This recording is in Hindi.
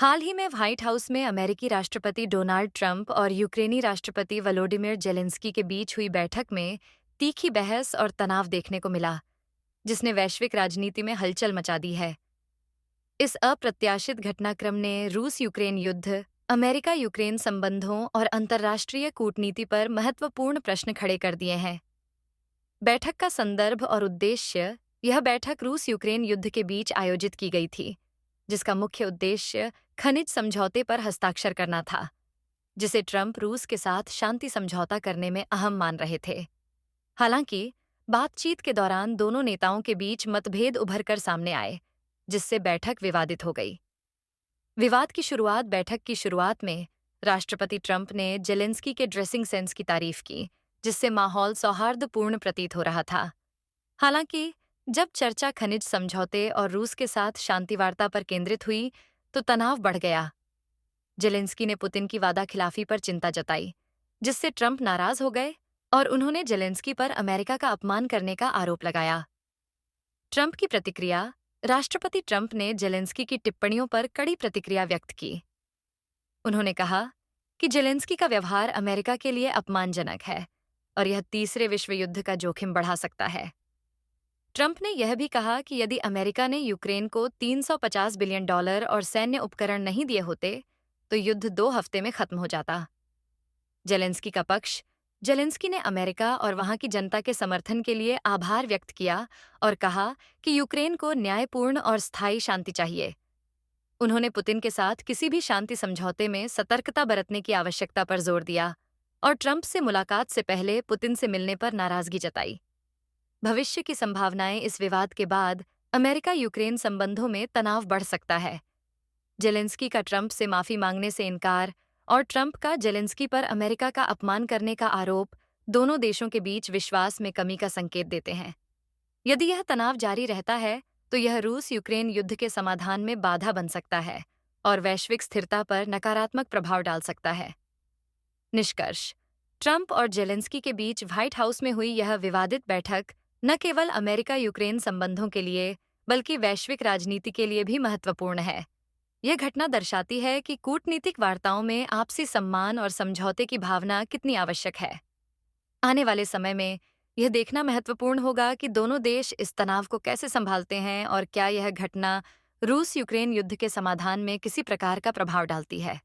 हाल ही में व्हाइट हाउस में अमेरिकी राष्ट्रपति डोनाल्ड ट्रंप और यूक्रेनी राष्ट्रपति वोलोडिमिर जेलेंस्की के बीच हुई बैठक में तीखी बहस और तनाव देखने को मिला, जिसने वैश्विक राजनीति में हलचल मचा दी है। इस अप्रत्याशित घटनाक्रम ने रूस यूक्रेन युद्ध, अमेरिका यूक्रेन संबंधों और अंतर्राष्ट्रीय कूटनीति पर महत्वपूर्ण प्रश्न खड़े कर दिए हैं। बैठक का संदर्भ और उद्देश्य। यह बैठक रूस यूक्रेन युद्ध के बीच आयोजित की गई थी, जिसका मुख्य उद्देश्य खनिज समझौते पर हस्ताक्षर करना था, जिसे ट्रंप रूस के साथ शांति समझौता करने में अहम मान रहे थे। हालांकि बातचीत के दौरान दोनों नेताओं के बीच मतभेद उभर कर सामने आए, जिससे बैठक विवादित हो गई। विवाद की शुरुआत। बैठक की शुरुआत में राष्ट्रपति ट्रंप ने जेलेंस्की के ड्रेसिंग सेंस की तारीफ की, जिससे माहौल सौहार्दपूर्ण प्रतीत हो रहा था। हालांकि जब चर्चा खनिज समझौते और रूस के साथ शांति वार्ता पर केंद्रित हुई, तो तनाव बढ़ गया। जेलेंस्की ने पुतिन की वादाखिलाफी पर चिंता जताई, जिससे ट्रंप नाराज हो गए और उन्होंने जेलेंस्की पर अमेरिका का अपमान करने का आरोप लगाया। ट्रंप की प्रतिक्रिया। राष्ट्रपति ट्रंप ने जेलेंस्की की टिप्पणियों पर कड़ी प्रतिक्रिया व्यक्त की। उन्होंने कहा कि जेलेंस्की का व्यवहार अमेरिका के लिए अपमानजनक है और यह तीसरे विश्व युद्ध का जोखिम बढ़ा सकता है। ट्रंप ने यह भी कहा कि यदि अमेरिका ने यूक्रेन को $350 बिलियन और सैन्य उपकरण नहीं दिए होते, तो युद्ध 2 हफ्ते में खत्म हो जाता। जेलेंस्की का पक्ष। जेलेंस्की ने अमेरिका और वहां की जनता के समर्थन के लिए आभार व्यक्त किया और कहा कि यूक्रेन को न्यायपूर्ण और स्थायी शांति चाहिए। उन्होंने पुतिन के साथ किसी भी शांति समझौते में सतर्कता बरतने की आवश्यकता पर जोर दिया और ट्रंप से मुलाकात से पहले पुतिन से मिलने पर नाराजगी जताई। भविष्य की संभावनाएं। इस विवाद के बाद अमेरिका यूक्रेन संबंधों में तनाव बढ़ सकता है। जेलेंस्की का ट्रंप से माफी मांगने से इनकार और ट्रंप का जेलेंस्की पर अमेरिका का अपमान करने का आरोप दोनों देशों के बीच विश्वास में कमी का संकेत देते हैं। यदि यह तनाव जारी रहता है, तो यह रूस यूक्रेन युद्ध के समाधान में बाधा बन सकता है और वैश्विक स्थिरता पर नकारात्मक प्रभाव डाल सकता है। निष्कर्ष। ट्रंप और जेलेंस्की के बीच व्हाइट हाउस में हुई यह विवादित बैठक न केवल अमेरिका यूक्रेन संबंधों के लिए, बल्कि वैश्विक राजनीति के लिए भी महत्वपूर्ण है। यह घटना दर्शाती है कि कूटनीतिक वार्ताओं में आपसी सम्मान और समझौते की भावना कितनी आवश्यक है। आने वाले समय में यह देखना महत्वपूर्ण होगा कि दोनों देश इस तनाव को कैसे संभालते हैं और क्या यह घटना रूस यूक्रेन युद्ध के समाधान में किसी प्रकार का प्रभाव डालती है।